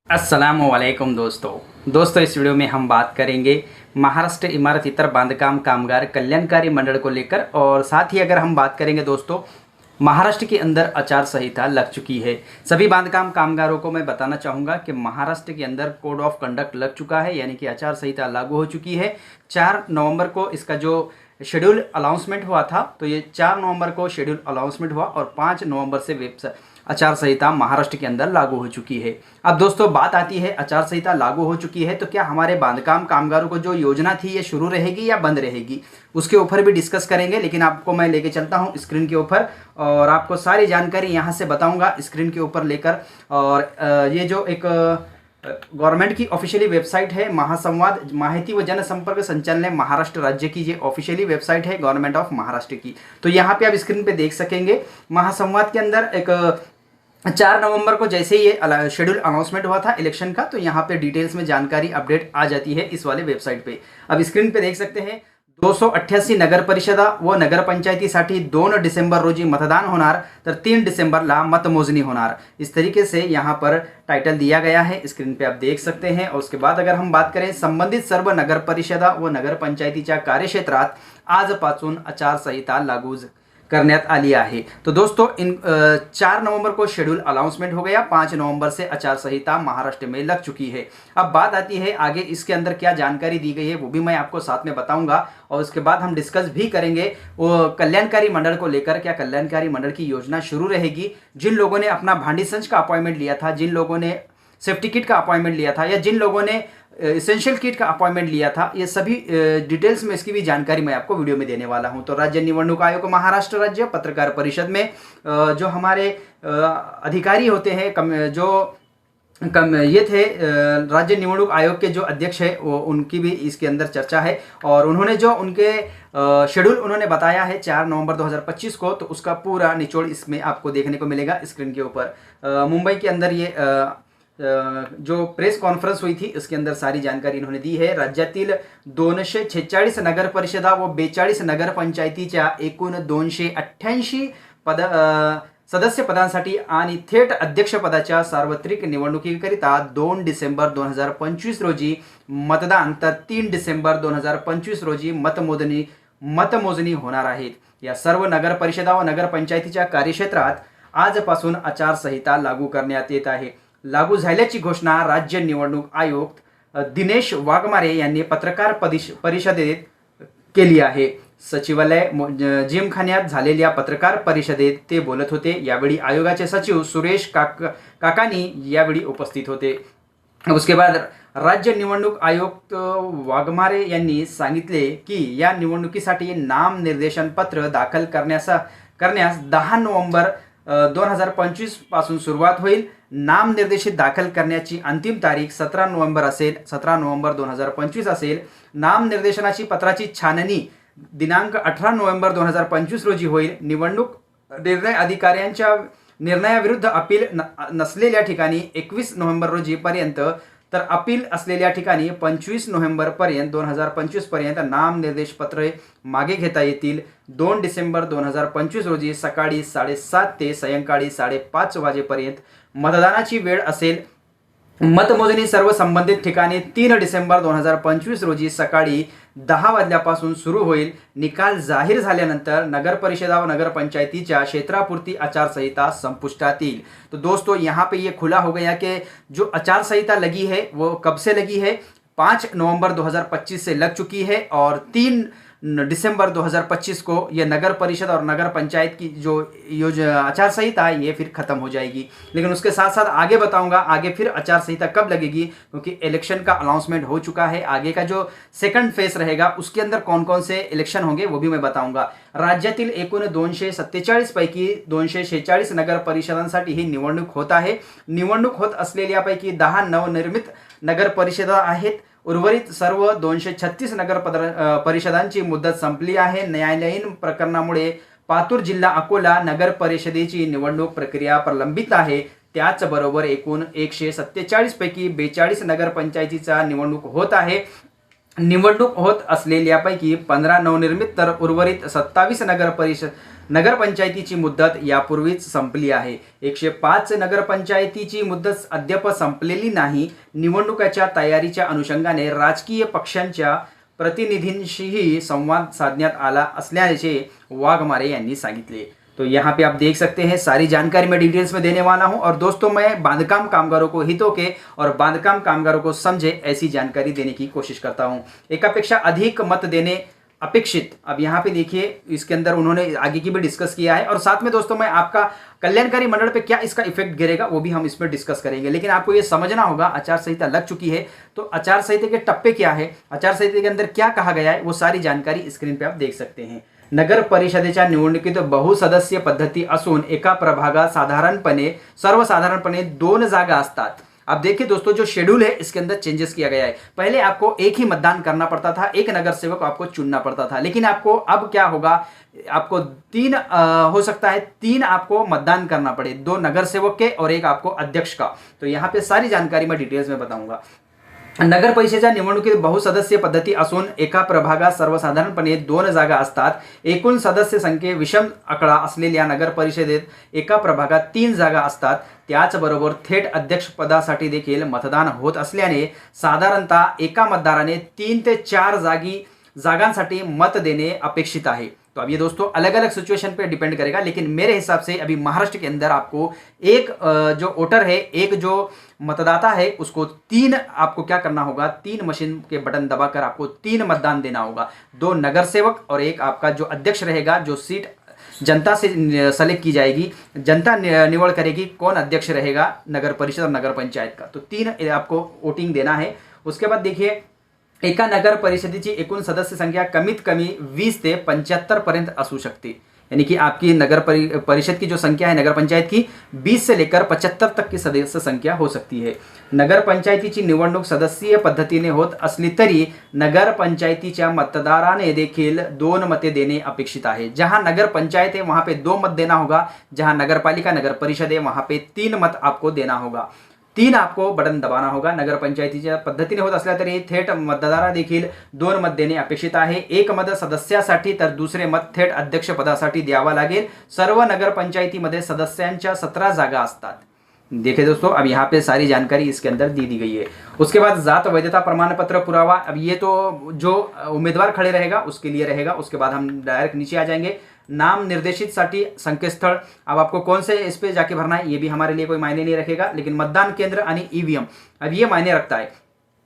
अस्सलामुअलैकुम दोस्तों इस वीडियो में हम बात करेंगे महाराष्ट्र इमारत इतर बांधकाम कामगार कल्याणकारी मंडल को लेकर। और साथ ही अगर हम बात करेंगे दोस्तों, महाराष्ट्र के अंदर आचार संहिता लग चुकी है। सभी बांधकाम कामगारों को मैं बताना चाहूँगा कि महाराष्ट्र के अंदर कोड ऑफ कंडक्ट लग चुका है, यानी कि आचार संहिता लागू हो चुकी है। 4 नवंबर को इसका जो शेड्यूल अनाउंसमेंट हुआ था, तो ये 4 नवंबर को शेड्यूल अनाउंसमेंट हुआ और 5 नवंबर से आचार संहिता महाराष्ट्र के अंदर लागू हो चुकी है। अब दोस्तों बात आती है, आचार संहिता लागू हो चुकी है तो क्या हमारे बांधकाम कामगारों को जो योजना थी ये शुरू रहेगी या बंद रहेगी, उसके ऊपर भी डिस्कस करेंगे। लेकिन आपको मैं लेके चलता हूँ स्क्रीन के ऊपर और आपको सारी जानकारी यहाँ से बताऊँगा स्क्रीन के ऊपर लेकर। और ये जो एक गवर्नमेंट की ऑफिशियली वेबसाइट है, महासंवाद माहिती व जनसंपर्क संचालनालय महाराष्ट्र राज्य की ये ऑफिशियली वेबसाइट है गवर्नमेंट ऑफ महाराष्ट्र की। तो यहाँ पे आप स्क्रीन पे देख सकेंगे महासंवाद के अंदर एक 4 नवंबर को जैसे ही ये शेड्यूल अनाउंसमेंट हुआ था इलेक्शन का, तो यहाँ पे डिटेल्स में जानकारी अपडेट आ जाती है इस वाले वेबसाईट पे। अब स्क्रीन पे देख सकते हैं 288 नगर परिषदा व नगर पंचायतीसाठी 2 डिसेंबर रोजी मतदान होणार, तर 3 डिसेंबरला मतमोजणी होणार। इस तरीके से यहाँ पर टाइटल दिया गया है, स्क्रीन पे आप देख सकते हैं। और उसके बाद अगर हम बात करें संबंधित सर्व नगर परिषदा व नगर पंचायतीच्या कार्यक्षेत्रात आजपासून आचारसंहिता लागू करण्यात आली आहे। तो दोस्तों 4 नवंबर को शेड्यूल अनाउंसमेंट हो गया, 5 नवंबर से आचार संहिता महाराष्ट्र में लग चुकी है। अब बात आती है आगे इसके अंदर क्या जानकारी दी गई है वो भी मैं आपको साथ में बताऊंगा। और उसके बाद हम डिस्कस भी करेंगे वो कल्याणकारी मंडल को लेकर, क्या कल्याणकारी मंडल की योजना शुरू रहेगी। जिन लोगों ने अपना भांडी संच का अपॉइंटमेंट लिया था, जिन लोगों ने सेफ्टी किट का अपॉइंटमेंट लिया था या जिन लोगों ने इसेंशियल किट का अपॉइंटमेंट लिया था, ये सभी डिटेल्स में इसकी भी जानकारी मैं आपको वीडियो में देने वाला हूं। तो राज्य निवडणूक आयोग महाराष्ट्र राज्य पत्रकार परिषद में जो हमारे अधिकारी होते हैं ये थे राज्य निवडणूक आयोग के जो अध्यक्ष है वो उनकी भी इसके अंदर चर्चा है। और उन्होंने जो उनके शेड्यूल उन्होंने बताया है 4 नवंबर 2025 को, तो उसका पूरा निचोड़ इसमें आपको देखने को मिलेगा स्क्रीन के ऊपर। मुंबई के अंदर ये जो प्रेस कॉन्फरन्स हुई थी इसके अंदर सारी जानकारी इन्होंने दी है। राज्यातील 246 नगर परिषदा व 42 नगर पंचायतीच्या एकूण 288 सदस्य पदांसाठी आणि थेट अध्यक्ष पदाच्या सार्वत्रिक निवडणुकीकरिता 2 डिसेंबर 2025 रोजी मतदान, तर 3 डिसेंबर 2025 रोजी मतमोजणी होणार आहेत। या सर्व नगर परिषदा व नगर पंचायतीच्या कार्यक्षेत्रात आजपासून आचारसंहिता लागू करण्यात येत आहे। लागू झाल्याची घोषणा राज्य निवडणूक आयुक्त दिनेश वाघमारे यांनी पत्रकार परिषदेत केली आहे। सचिवालय जिमखान्यात झालेल्या पत्रकार परिषदेत ते बोलत होते। यावेळी आयोगाचे सचिव सुरेश काकानी यावेळी उपस्थित होते। उसके बाद राज्य निवडणूक आयुक्त वाघमारे यांनी सांगितले की या निवडणुकीसाठी नाम निर्देशन पत्र दाखल करण्यास 10 नवंबर 2025 पासून सुरुवात होईल। नाम निर्देशित दाखल करण्याची अंतिम तारीख 17 नवंबर असेल, 17 नवंबर 2025 असेल। नाम निर्देशनाची पत्राची छाननी दिनांक 18 नोव्हेंबर 2025 रोजी होईल। निवडणूक निर्णय अधिकाऱ्यांच्या निर्णयाविरुद्ध अपील नसलेल्या ठिकाणी 21 नोव्हेंबर रोजी पर्यंत, तर अपील असलेल्या ठिकाणी 25 नोव्हेंबर पर्यंत 2025 पर्यंत नाम निर्देश पत्रे मागे घेता येतील। 2 डिसेंबर 2025 रोजी सकाळी 7:30 ते सायंकाळी 5:30 वाजेपर्यंत मतदानाची वेळ असेल। मतमोजणी सर्व संबंधित ठिकाणी 3 डिसेंबर 2025 रोजी सकाळी 10 वाजल्यापासून सुरू होईल। निकाल जाहीर झाल्यानंतर नगर परिषदा व नगर पंचायतीच्या क्षेत्रापुरती आचार संहिता संपुष्टात येईल। तो दोस्तों यहाँ पे ये खुला हो गया कि जो आचार संहिता लगी है वो कब से लगी है, 5 नवंबर 2025 से लग चुकी है और 3 दिसंबर 2025 को ये नगर परिषद और नगर पंचायत की जो आचार संहिता है ये फिर खत्म हो जाएगी। लेकिन उसके साथ साथ आगे बताऊंगा आगे फिर आचार संहिता कब लगेगी, क्योंकि इलेक्शन का अनाउंसमेंट हो चुका है। आगे का जो सेकंड फेज रहेगा उसके अंदर कौन कौन से इलेक्शन होंगे वो भी मैं बताऊंगा। राज्यातील एकूण 247 पैकी 246 नगर परिषदांसाठी ही निवडणूक होत आहे। निवडणूक होत असलेल्यापैकी 10 नवनिर्मित नगर परिषदा आहेत। उर्वरित सर्व 236 नगर परिषदांची मुदत संपली आहे। न्यायालयीन प्रकरणामुळे पातूर जिल्हा अकोला नगर परिषदेची निवडणूक प्रक्रिया प्रलंबित आहे। त्याचबरोबर एकूण 147 पैकी 42 नगर पंचायतीचा निवडणूक होत आहे। निवडणूक होत असलेल्यापैकी 15 नवनिर्मित तर उर्वरित 27 नगरपंचायतीची मुदत यापूर्वीच संपली आहे. 105 नगरपंचायतीची मुदत अद्याप संपलेली नाही. निवडणुकीच्या तयारीच्या अनुषंगाने राजकीय पक्षांच्या प्रतिनिधींशीही संवाद साधण्यात आला असल्याचे वाघमारे यांनी सांगितले. तो यहाँ पे आप देख सकते हैं सारी जानकारी मैं डिटेल्स में देने वाला हूं और दोस्तों मैं बांधकाम कामगारों को हितों के और बांधकाम कामगारों को समझे ऐसी जानकारी देने की कोशिश करता हूं. एकापेक्षा अधिक मत देने अपेक्षित. अब यहाँ पे देखिए इसके अंदर उन्होंने आगे की भी डिस्कस किया है और साथ में दोस्तों मैं आपका कल्याणकारी मंडल पे क्या इसका इफेक्ट गिरेगा वो भी हम इसमें डिस्कस करेंगे. लेकिन आपको ये समझना होगा आचार संहिता लग चुकी है तो आचार संहिता के टप्पे क्या है, आचार संहिता के अंदर क्या कहा गया है, वो सारी जानकारी स्क्रीन पे आप देख सकते हैं. नगर परिषदेच्या निवडणुकीत बहुसदस्यीय पद्धती असून एका प्रभागात सर्वसाधारणपणे 2 जागा असतात. अब देखिए दोस्तों जो शेड्यूल है इसके अंदर चेंजेस किया गया है. पहले आपको एक ही मतदान करना पड़ता था, एक नगर सेवक आपको चुनना पड़ता था. लेकिन आपको अब क्या होगा, आपको 3 हो सकता है 3 आपको मतदान करना पड़े, 2 नगर सेवक के और 1 आपको अध्यक्ष का. तो यहाँ पे सारी जानकारी मैं डिटेल्स में बताऊंगा. नगर परिषदेच्या निवडणुकीत बहुसदस्यीय पद्धती असून एका प्रभागात सर्वसाधारणपणे 2 जागा असतात. एकूण सदस्य संख्ये विषम आकडा असलेल्या नगर परिषदेत एका प्रभागात 3 जागा असतात. त्याचबरोबर थेट अध्यक्षपदासाठी देखील मतदान होत असल्याने साधारणतः एका मतदाराने 3 ते 4 जागांसाठी मत देणे अपेक्षित आहे. तो अब ये दोस्तों अलग अलग सिचुएशन पे डिपेंड करेगा, लेकिन मेरे हिसाब से अभी महाराष्ट्र के अंदर आपको एक जो वोटर है, एक जो मतदाता है, उसको 3 आपको क्या करना होगा, 3 मशीन के बटन दबाकर आपको 3 मतदान देना होगा. 2 नगर सेवक और 1 आपका जो अध्यक्ष रहेगा, जो सीट जनता से सेलेक्ट की जाएगी, जनता निवड करेगी कौन अध्यक्ष रहेगा नगर परिषद और नगर पंचायत का. तो 3 आपको वोटिंग देना है. उसके बाद देखिए एका नगर परिषदेची एकूण सदस्य संख्या कमीत कमी 20 ते 75 पर्यंत असू शकते. यानी कि आपकी नगर परिषद की जो संख्या है नगर पंचायत की 20 से लेकर 75 तक की सदस्य संख्या हो सकती है. नगर पंचायतीची निवडणूक सदस्यीय पद्धतीने होत असली तरी नगर पंचायतीच्या मतदाराने देखील 2 मते देणे अपेक्षित आहे. जहां नगर पंचायत है वहां पे 2 मत देना होगा, जहां नगर पालिका नगर परिषद है वहां पे 3 मत आपको देना होगा. 3 आपको बटन दबाना होगा. नगर पंचायतीच्या पद्धतीने होत असल्या तरी थेट मतदाराला देखील 2 मत देणे अपेक्षित आहे. 1 मत सदस्यासाठी तर दुसरे मत थेट अध्यक्षपदासाठी द्यावा लागेल. सर्व नगर पंचायतीमध्ये सदस्यांच्या 17 जागा असतात. देखिए दोस्तों अब यहाँ पे सारी जानकारी इसके अंदर दी गई है. उसके बाद जात वैधता प्रमाण पत्र पुरावा. अब ये तो जो उम्मीदवार खड़े रहेगा उसके लिए रहेगा. उसके बाद हम डायरेक्ट नीचे आ जाएंगे. नाम निर्देशित साठी संकेतस्थळ. अब आपको कौन से इस पे जाके भरना है ये भी हमारे लिए कोई मायने नहीं रखेगा, लेकिन मतदान केंद्र आणि ईवीएम अब ये मायने रखता है.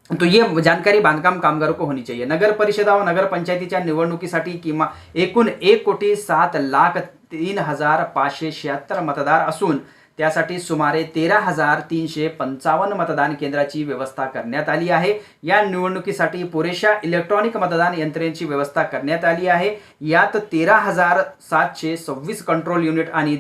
तो ये जानकारी बांधकाम कामगारों को होनी चाहिए. नगर परिषदा व नगर पंचायतीच्या निवडणुकीसाठी किंवा एकूण 1,07,03,576 मतदार असून त्यासाठी सुमारे 13,355 मतदान केंद्राची व्यवस्था करण्यात आली आहे. या निवडणुकीसाठी पुरेशा इलेक्ट्रॉनिक मतदान यंत्रणेची व्यवस्था करण्यात आली आहे. यात 13,726 कंट्रोल युनिट आणि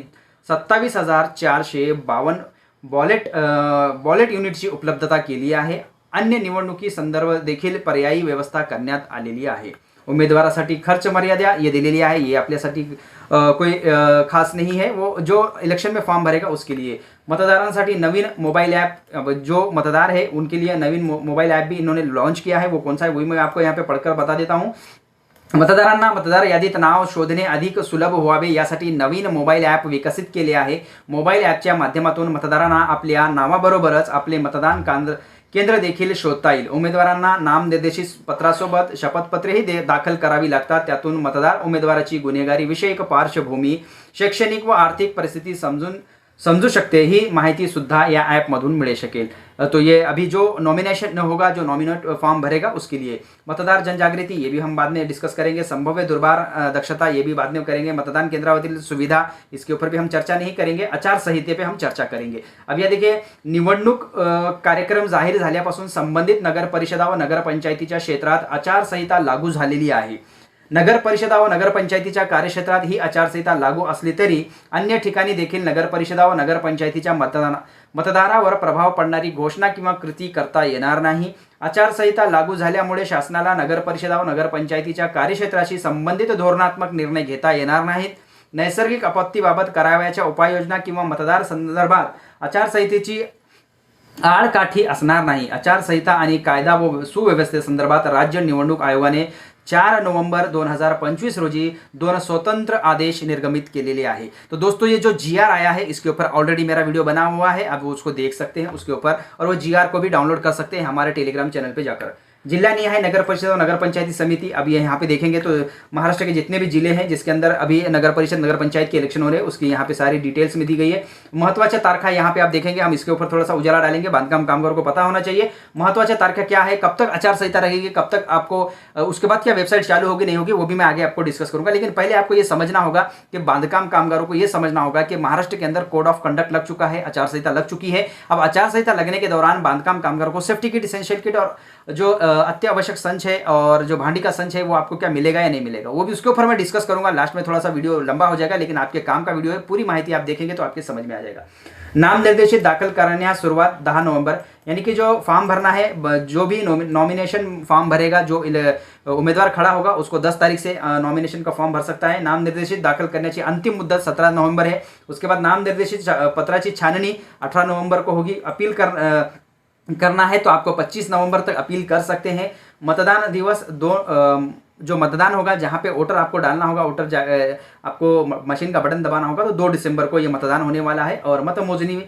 27,452 बॉलेट युनिटची उपलब्धता केली आहे. अन्य निवडणुकी संदर्भ देखील पर्यायी व्यवस्था करण्यात आलेली आहे. उमेदवारासाठी खर्च मर्यादा ये दिलेली आहे. ये आपल्यासाठी कोई खास नहीं है, वो जो इलेक्शन में फॉर्म भरेगा उसके लिए. मतदारांसाठी नवीन मोबाइल ऐप, जो मतदार है उनके लिए नवीन मोबाइल ऐप भी इन्होंने लॉन्च किया है. वो कौन सा है वही मैं आपको यहाँ पे पढ़कर बता देता हूँ. मतदारांना मतदार यादीत नाव शोधणे अधिक सुलभ व्हावे यासाठी नवीन मोबाईल ॲप विकसित केले आहे. मोबाईल ॲपच्या माध्यमातून मतदारांना आपल्या नावाबरोबरच आपले मतदान केंद्र देखील शोधता येईल. उमेदवारांना नामनिर्देशित पत्रासोबत शपथपत्रेही दाखल करावी लागतात. त्यातून मतदार उमेदवाराची गुन्हेगारी विषयक पार्श्वभूमी, शैक्षणिक व आर्थिक परिस्थिती समझू सकते ही माहिती सुद्धा या ऐप मधून मिल शकेल. तो ये अभी जो नॉमिनेशन होगा, जो नॉमिनेट फॉर्म भरेगा उसके लिए. मतदार जनजागृति ये भी हम बाद में डिस्कस करेंगे. संभाव्य दुर्भार दक्षता ये भी बाद में करेंगे. मतदान केंद्रावरील सुविधा इसके ऊपर भी हम चर्चा नहीं करेंगे. आचार संहिते पे हम चर्चा करेंगे. अब या देखिए निवडणूक कार्यक्रम जाहीर झाल्यापासून संबंधित नगर परिषदा व नगर पंचायतीच्या क्षेत्रात आचारसंहिता लागू झालेली आहे. नगर परिषदा व नगर पंचायतीच्या कार्यक्षेत्रात ही आचारसंहिता लागू असली तरी अन्य ठिकाणी देखील नगर परिषदा व नगर पंचायतीच्या मतदारावर प्रभाव पडणारी घोषणा किंवा कृती करता येणार नाही. आचारसंहिता लागू झाल्यामुळे शासनाला नगर परिषदा व नगर पंचायतीच्या कार्यक्षेत्राशी संबंधित धोरणात्मक निर्णय घेता येणार नाहीत. नैसर्गिक आपत्तीबाबत करावयाच्या उपाययोजना किंवा मतदार संदर्भात आचारसंहितेची आडकाठी असणार नाही. आचारसंहिता आणि कायदा व सुव्यवस्थेसंदर्भात राज्य निवडणूक आयोगाने 4 नोव्हेंबर 2025 रोजी 2 स्वतंत्र आदेश निर्गमित केलेले आहे। तो दोस्तों ये जो GR आया है इसके ऊपर ऑलरेडी मेरा वीडियो बना हुआ है, आप उसको देख सकते हैं उसके ऊपर, और वो GR को भी डाउनलोड कर सकते हैं हमारे टेलीग्राम चैनल पे जाकर। जिला निहाय नगर परिषद और नगर पंचायती समिति, अब ये यहाँ पे देखेंगे तो महाराष्ट्र के जितने भी जिले हैं जिसके अंदर अभी नगर परिषद नगर पंचायत के इलेक्शन हो रहे हैं उसकी यहाँ पे सारी डिटेल्स में दी गई है। महत्वाच्या तारखा यहाँ पे आप देखेंगे, हम इसके ऊपर थोड़ा सा उजाला डालेंगे, बांधकाम कामगारों को पता होना चाहिए महत्वाच्या तारखा क्या है, कब तक आचार संहिता रहेगी, कब तक आपको उसके बाद क्या वेबसाइट चालू होगी नहीं होगी, वो भी मैं आगे आपको डिस्कस करूंगा। लेकिन पहले आपको ये समझना होगा कि बांधकाम कामगारों को ये समझना होगा कि महाराष्ट्र के अंदर कोड ऑफ कंडक्ट लग चुका है, आचार संहिता लग चुकी है। अब आचार संहिता लगने के दौरान बांधकाम कामगारों को सेफ्टी किट, इसेंशियल किट और जो अत्यावश्यक संच है और जो भांडी का संच है वो आपको क्या मिलेगा या नहीं मिलेगा, वो भी उसके ऊपर मैं डिस्कस करूंगा। लास्ट में थोड़ा सा वीडियो लंबा हो जाएगा लेकिन आपके काम का वीडियो है, पूरी माहिती आप देखेंगे तो आपके समझ में आ जाएगा। नाम निर्देशित दाखल करण्यास सुरुवात 10 नवंबर, यानी कि जो फॉर्म भरना है, जो भी नॉमिनेशन फॉर्म भरेगा, जो उम्मीदवार खड़ा होगा उसको 10 तारीख से नॉमिनेशन का फॉर्म भर सकता है। नाम निर्देशित दाखल करण्याची अंतिम मुद्दत 17 नवंबर है। उसके बाद नाम निर्देशित पत्राची छाननी 18 नवंबर को होगी। अपील करना है तो आपको 25 नवंबर तक अपील कर सकते हैं। मतदान दिवस जो मतदान होगा, जहां पे वोटर आपको डालना होगा, वोटर आपको मशीन का बटन दबाना होगा, तो 2 दिसंबर को ये मतदान होने वाला है। और मतमोजनी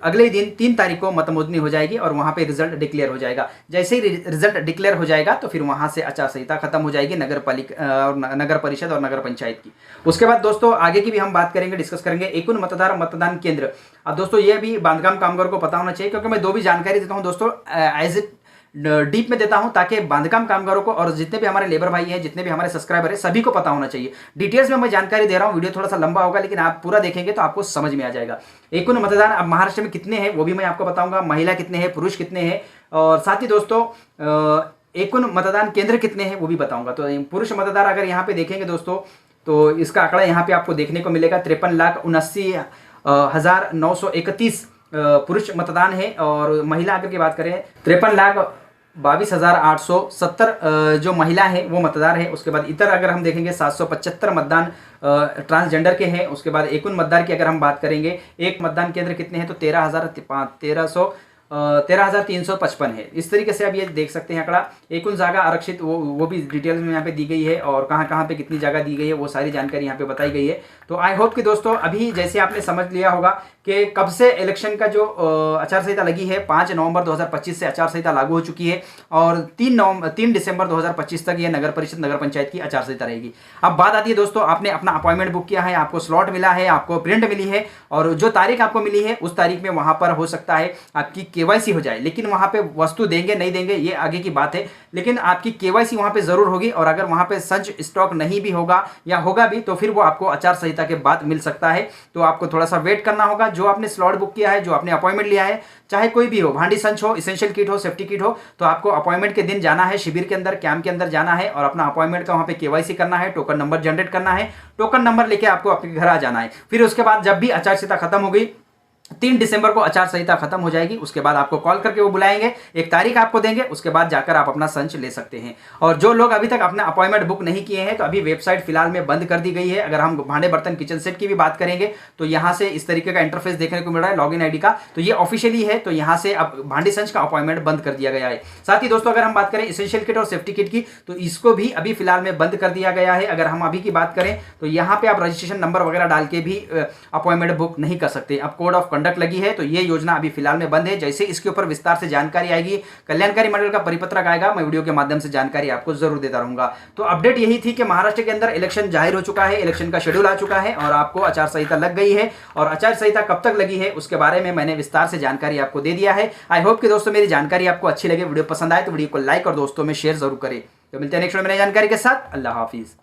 अगले ही दिन 3 तारीख को मतमोजनी हो जाएगी और वहां पे रिजल्ट डिक्लेयर हो जाएगा। जैसे ही रिजल्ट डिक्लेयर हो जाएगा तो फिर वहां से आचार संहिता खत्म हो जाएगी नगर परिषद और नगर पंचायत की। उसके बाद दोस्तों आगे की भी हम बात करेंगे, डिस्कस करेंगे। एकूण मतदार मतदान केंद्र, अब दोस्तों ये भी बांधकाम कामगारों को पता होना चाहिए, क्योंकि मैं 2 भी जानकारी देता हूं दोस्तों, एज इट डीप में देता हूं ताकि बांधकाम कामगारों को और जितने भी हमारे लेबर भाई हैं, जितने भी हमारे सब्सक्राइबर हैं, सभी को पता होना चाहिए। डिटेल्स में मैं जानकारी दे रहा हूं, वीडियो थोड़ा सा लंबा होगा लेकिन आप पूरा देखेंगे तो आपको समझ में आ जाएगा। एकूण मतदान अब महाराष्ट्र में कितने हैं वो भी मैं आपको बताऊंगा, महिला कितने हैं, पुरुष कितने हैं, और साथ ही दोस्तों एकूण मतदान केंद्र कितने हैं वो भी बताऊंगा। तो पुरुष मतदार अगर यहाँ पे देखेंगे दोस्तों तो इसका आंकड़ा यहाँ पे आपको देखने को मिलेगा 53,79,931 पुरुष मतदान है। और महिला अगर की बात करें 53,22,870 जो महिला है वो मतदार है। उसके बाद इतर अगर हम देखेंगे 775 मतदान ट्रांसजेंडर के हैं। उसके बाद एकूण मतदार की अगर हम बात करेंगे, एक मतदान केंद्र कितने हैं तो 13,355 है। इस तरीके से आप ये देख सकते हैं आंकड़ा। एकूण जागा आरक्षित वो भी डिटेल्स में यहाँ पे दी गई है, और कहाँ पे कितनी जगह दी गई है वो सारी जानकारी यहाँ पे बताई गई है। तो आई होप कि दोस्तों अभी जैसे आपने समझ लिया होगा कि कब से इलेक्शन का जो आचार संहिता लगी है, 5 नवंबर 2025 से आचार संहिता लागू हो चुकी है और 3 दिसंबर 2025 तक ये नगर परिषद नगर पंचायत की आचार संहिता रहेगी। अब बात आती है दोस्तों, आपने अपना अपॉइंटमेंट बुक किया है, आपको स्लॉट मिला है, आपको प्रिंट मिली है, और जो तारीख आपको मिली है उस तारीख में वहां पर हो सकता है आपकी केवाईसी हो जाए, लेकिन वहां पे वस्तु देंगे नहीं देंगे ये आगे की बात है, लेकिन आपकी केवाईसी वहां पे जरूर होगी। और अगर वहां पे संच स्टॉक नहीं भी होगा या होगा भी तो फिर वो आपको आचार संहिता के बाद मिल सकता है। तो आपको थोड़ा सा वेट करना होगा। जो आपने स्लॉट बुक किया है, जो आपने अपॉइंटमेंट लिया है, चाहे कोई भी हो, भांडी संच हो, इसेंशियल किट हो, सेफ्टी किट हो, तो आपको अपॉइंटमेंट के दिन जाना है, शिविर के अंदर, कैंप के अंदर जाना है और अपना अपॉइंटमेंट का वहां पे केवाईसी करना है, टोकन नंबर जनरेट करना है, टोकन नंबर लेके आपको अपने घर आ जाना है। फिर उसके बाद जब भी आचार संहिता खत्म हो गई, 3 दिसंबर को आचार संहिता खत्म हो जाएगी, उसके बाद आपको कॉल करके वो बुलाएंगे, एक तारीख आपको देंगे, उसके बाद जाकर आप अपना संच ले सकते हैं। और जो लोग अभी तक अपना अपॉइंटमेंट बुक नहीं किए हैं तो अभी वेबसाइट फिलहाल में बंद कर दी गई है। अगर हम भांडे बर्तन किचन सेट की भी बात करेंगे तो यहाँ से इस तरीके का इंटरफेस देखने को मिल रहा है लॉगिन आईडी का, तो ये ऑफिशियली है। तो यहाँ से अब भांडी संच का अपॉइंटमेंट बंद कर दिया गया है। साथ ही दोस्तों अगर हम बात करें इसेंशियल किट और सेफ्टी किट की, तो इसको भी अभी फिलहाल में बंद कर दिया गया है। अगर हम अभी की बात करें तो यहाँ पे आप रजिस्ट्रेशन नंबर वगैरह डाल के भी अपॉइंटमेंट बुक नहीं कर सकते। अब कोड ऑफ कंडक्ट लगी है तो ये योजना अभी फिलहाल में बंद है। जैसे इसके ऊपर विस्तार से जानकारी आएगी, कल्याणकारी मंडल का परिपत्रक आएगा, मैं वीडियो के माध्यम से जानकारी आपको जरूर देता रहूंगा। तो अपडेट यही थी कि महाराष्ट्र के अंदर इलेक्शन जाहिर हो चुका है, इलेक्शन का शेड्यूल आ चुका है और आपको आचार संहिता लग गई है। और आचार संहिता कब तक लगी है उसके बारे में मैंने विस्तार से जानकारी आपको दे दिया है। आई होप कि दोस्तों मेरी जानकारी आपको अच्छी लगे, वीडियो पसंद आए तो वीडियो को लाइक और दोस्तों में शेयर जरूर करें। तो मिलते हैं नेक्स्ट वीडियो में नई जानकारी के साथ। अल्लाह हाफिज।